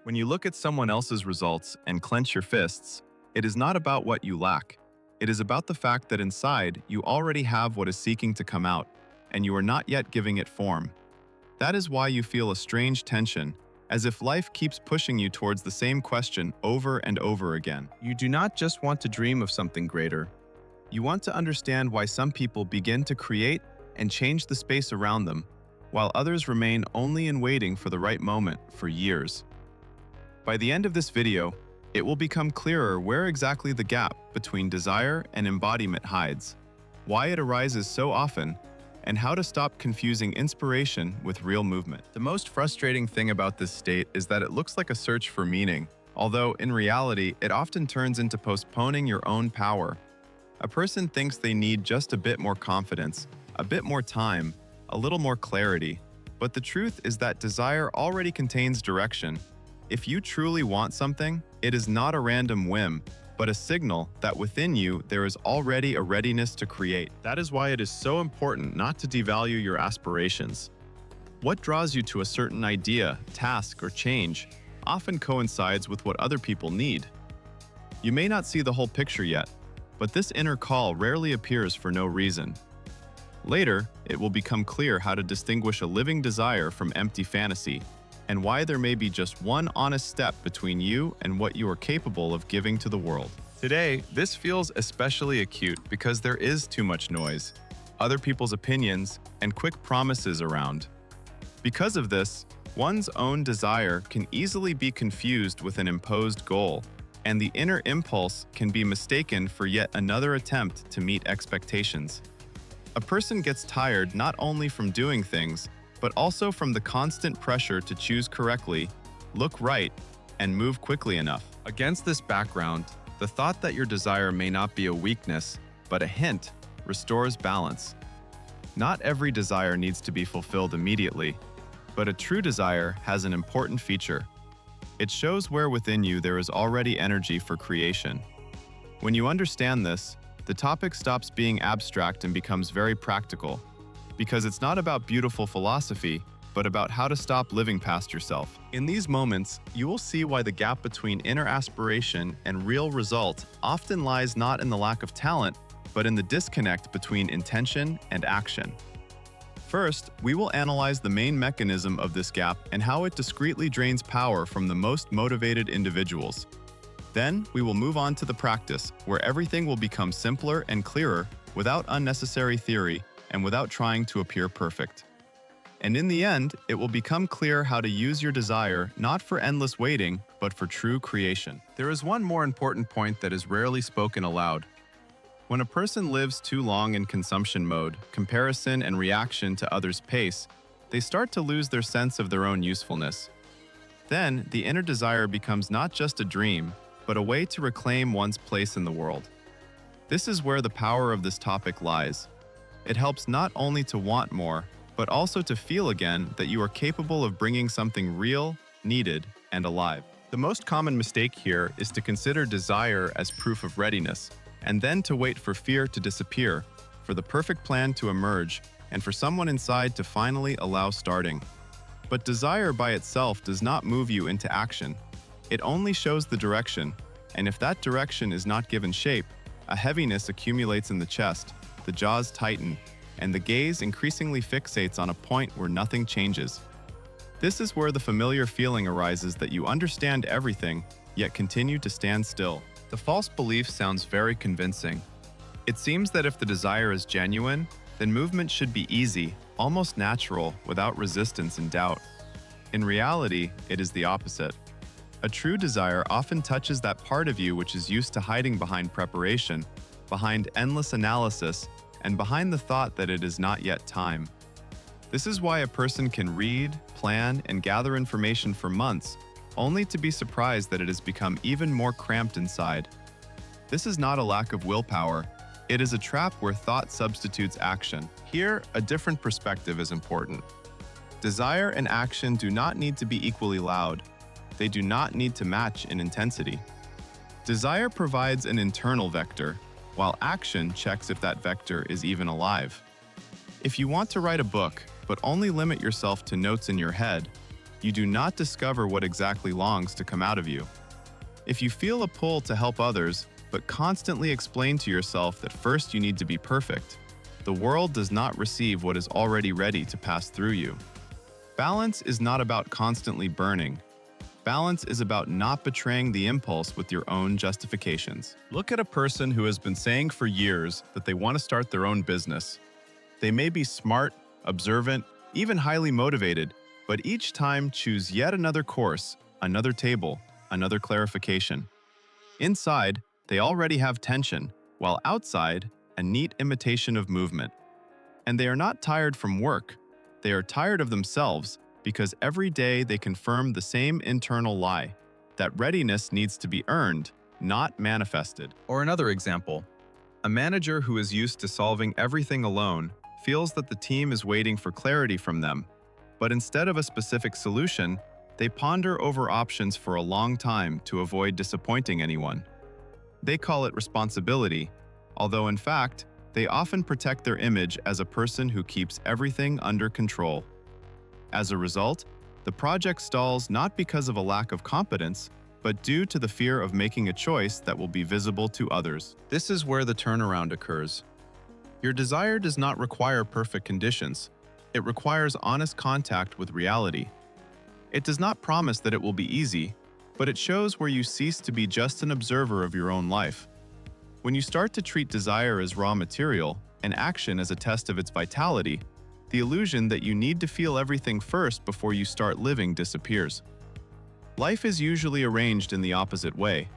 When you look at someone else's results and clench your fists, it is not about what you lack. It is about the fact that inside you already have what is seeking to come out, and you are not yet giving it form. That is why you feel a strange tension, as if life keeps pushing you towards the same question over and over again. You do not just want to dream of something greater. You want to understand why some people begin to create and change the space around them, while others remain only in waiting for the right moment for years. By the end of this video, it will become clearer where exactly the gap between desire and embodiment hides, why it arises so often, and how to stop confusing inspiration with real movement. The most frustrating thing about this state is that it looks like a search for meaning, although in reality, it often turns into postponing your own power. A person thinks they need just a bit more confidence, a bit more time, a little more clarity, but the truth is that desire already contains direction. If you truly want something, it is not a random whim, but a signal that within you there is already a readiness to create. That is why it is so important not to devalue your aspirations. What draws you to a certain idea, task, or change often coincides with what other people need. You may not see the whole picture yet, but this inner call rarely appears for no reason. Later, it will become clear how to distinguish a living desire from empty fantasy, and why there may be just one honest step between you and what you are capable of giving to the world. Today, this feels especially acute because there is too much noise, other people's opinions, and quick promises around. Because of this, one's own desire can easily be confused with an imposed goal, and the inner impulse can be mistaken for yet another attempt to meet expectations. A person gets tired not only from doing things, but also from the constant pressure to choose correctly, look right, and move quickly enough. Against this background, the thought that your desire may not be a weakness, but a hint, restores balance. Not every desire needs to be fulfilled immediately, but a true desire has an important feature. It shows where within you there is already energy for creation. When you understand this, the topic stops being abstract and becomes very practical, because it's not about beautiful philosophy, but about how to stop living past yourself. In these moments, you will see why the gap between inner aspiration and real result often lies not in the lack of talent, but in the disconnect between intention and action. First, we will analyze the main mechanism of this gap and how it discreetly drains power from the most motivated individuals. Then, we will move on to the practice, where everything will become simpler and clearer without unnecessary theory and without trying to appear perfect. And in the end, it will become clear how to use your desire not for endless waiting, but for true creation. There is one more important point that is rarely spoken aloud. When a person lives too long in consumption mode, comparison and reaction to others' pace, they start to lose their sense of their own usefulness. Then, the inner desire becomes not just a dream, but a way to reclaim one's place in the world. This is where the power of this topic lies. It helps not only to want more, but also to feel again that you are capable of bringing something real, needed, and alive. The most common mistake here is to consider desire as proof of readiness, and then to wait for fear to disappear, for the perfect plan to emerge, and for someone inside to finally allow starting. But desire by itself does not move you into action. It only shows the direction, and if that direction is not given shape, a heaviness accumulates in the chest, the jaws tighten, and the gaze increasingly fixates on a point where nothing changes. This is where the familiar feeling arises that you understand everything, yet continue to stand still. The false belief sounds very convincing. It seems that if the desire is genuine, then movement should be easy, almost natural, without resistance and doubt. In reality, it is the opposite. A true desire often touches that part of you which is used to hiding behind preparation, behind endless analysis, and behind the thought that it is not yet time. This is why a person can read, plan, and gather information for months, only to be surprised that it has become even more cramped inside. This is not a lack of willpower, it is a trap where thought substitutes action. Here, a different perspective is important. Desire and action do not need to be equally loud. They do not need to match in intensity. Desire provides an internal vector, while action checks if that vector is even alive. If you want to write a book, but only limit yourself to notes in your head, you do not discover what exactly longs to come out of you. If you feel a pull to help others, but constantly explain to yourself that first you need to be perfect, the world does not receive what is already ready to pass through you. Balance is not about constantly burning. Balance is about not betraying the impulse with your own justifications. Look at a person who has been saying for years that they want to start their own business. They may be smart, observant, even highly motivated, but each time choose yet another course, another table, another clarification. Inside, they already have tension, while outside, a neat imitation of movement. And they are not tired from work. They are tired of themselves because every day they confirm the same internal lie, that readiness needs to be earned, not manifested. Or another example, a manager who is used to solving everything alone feels that the team is waiting for clarity from them, but instead of a specific solution, they ponder over options for a long time to avoid disappointing anyone. They call it responsibility, although in fact, they often protect their image as a person who keeps everything under control. As a result, the project stalls not because of a lack of competence, but due to the fear of making a choice that will be visible to others. This is where the turnaround occurs. Your desire does not require perfect conditions. It requires honest contact with reality. It does not promise that it will be easy, but it shows where you cease to be just an observer of your own life. When you start to treat desire as raw material and action as a test of its vitality, the illusion that you need to feel everything first before you start living disappears. Life is usually arranged in the opposite way.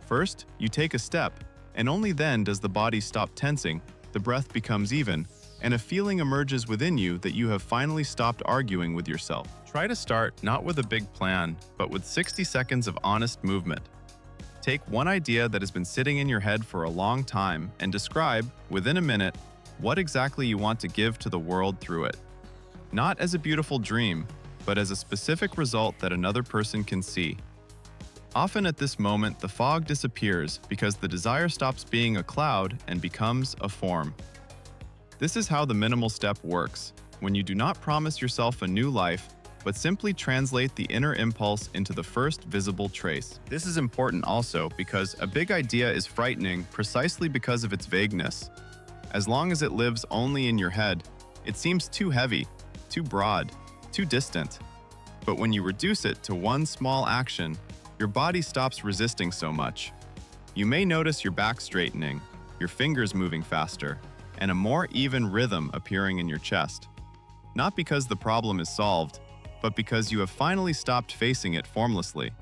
First, you take a step, and only then does the body stop tensing, the breath becomes even, and a feeling emerges within you that you have finally stopped arguing with yourself. Try to start not with a big plan, but with 60 seconds of honest movement. Take one idea that has been sitting in your head for a long time and describe, within a minute, what exactly you want to give to the world through it. Not as a beautiful dream, but as a specific result that another person can see. Often at this moment, the fog disappears because the desire stops being a cloud and becomes a form. This is how the minimal step works, when you do not promise yourself a new life, but simply translate the inner impulse into the first visible trace. This is important also because a big idea is frightening precisely because of its vagueness. As long as it lives only in your head, it seems too heavy, too broad, too distant. But when you reduce it to one small action, your body stops resisting so much. You may notice your back straightening, your fingers moving faster, and a more even rhythm appearing in your chest. Not because the problem is solved, but because you have finally stopped facing it formlessly.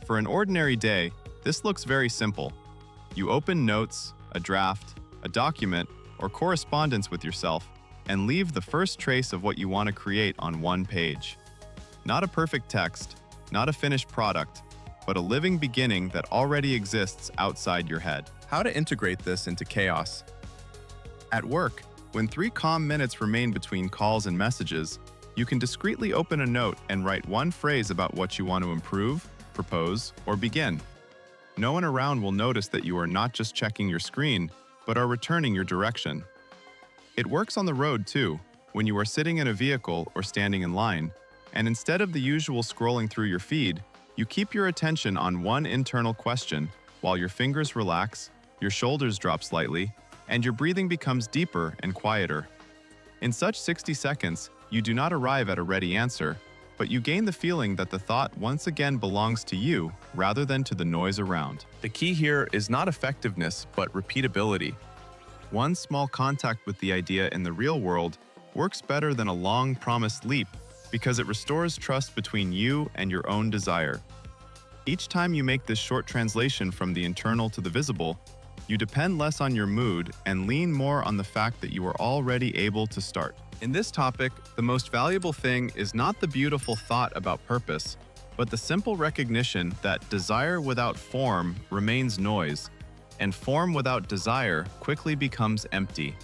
For an ordinary day, this looks very simple. You open notes, a draft, a document, or correspondence with yourself, and leave the first trace of what you want to create on one page. Not a perfect text, not a finished product, but a living beginning that already exists outside your head. How to integrate this into chaos? At work, when 3 calm minutes remain between calls and messages, you can discreetly open a note and write one phrase about what you want to improve, propose, or begin. No one around will notice that you are not just checking your screen, but are returning your direction. It works on the road too, when you are sitting in a vehicle or standing in line, and instead of the usual scrolling through your feed, you keep your attention on one internal question while your fingers relax, your shoulders drop slightly, and your breathing becomes deeper and quieter. In such 60 seconds, you do not arrive at a ready answer, but you gain the feeling that the thought once again belongs to you rather than to the noise around. The key here is not effectiveness, but repeatability. One small contact with the idea in the real world works better than a long promised leap because it restores trust between you and your own desire. Each time you make this short translation from the internal to the visible, you depend less on your mood and lean more on the fact that you are already able to start. In this topic, the most valuable thing is not the beautiful thought about purpose, but the simple recognition that desire without form remains noise, and form without desire quickly becomes empty.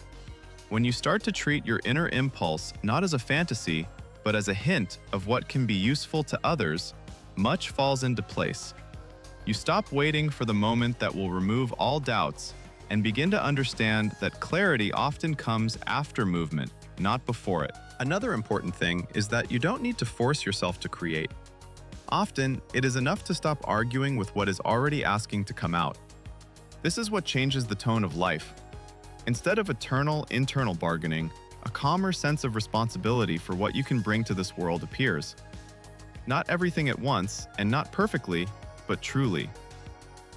When you start to treat your inner impulse not as a fantasy, but as a hint of what can be useful to others, much falls into place. You stop waiting for the moment that will remove all doubts and begin to understand that clarity often comes after movement, not before it. Another important thing is that you don't need to force yourself to create. Often, it is enough to stop arguing with what is already asking to come out. This is what changes the tone of life. Instead of eternal internal bargaining, a calmer sense of responsibility for what you can bring to this world appears. Not everything at once, and not perfectly, but truly.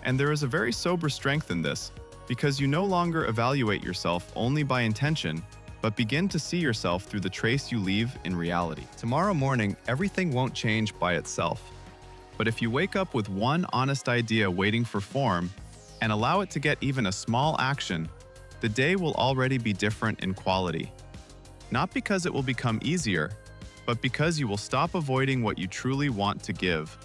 And there is a very sober strength in this, because you no longer evaluate yourself only by intention, but begin to see yourself through the trace you leave in reality. Tomorrow morning, everything won't change by itself. But if you wake up with one honest idea waiting for form, and allow it to get even a small action, the day will already be different in quality. Not because it will become easier, but because you will stop avoiding what you truly want to give.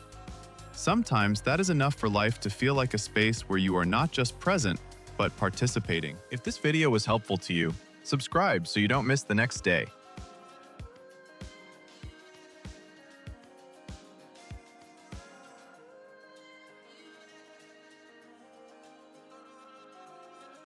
Sometimes that is enough for life to feel like a space where you are not just present, but participating. If this video was helpful to you, subscribe so you don't miss the next day.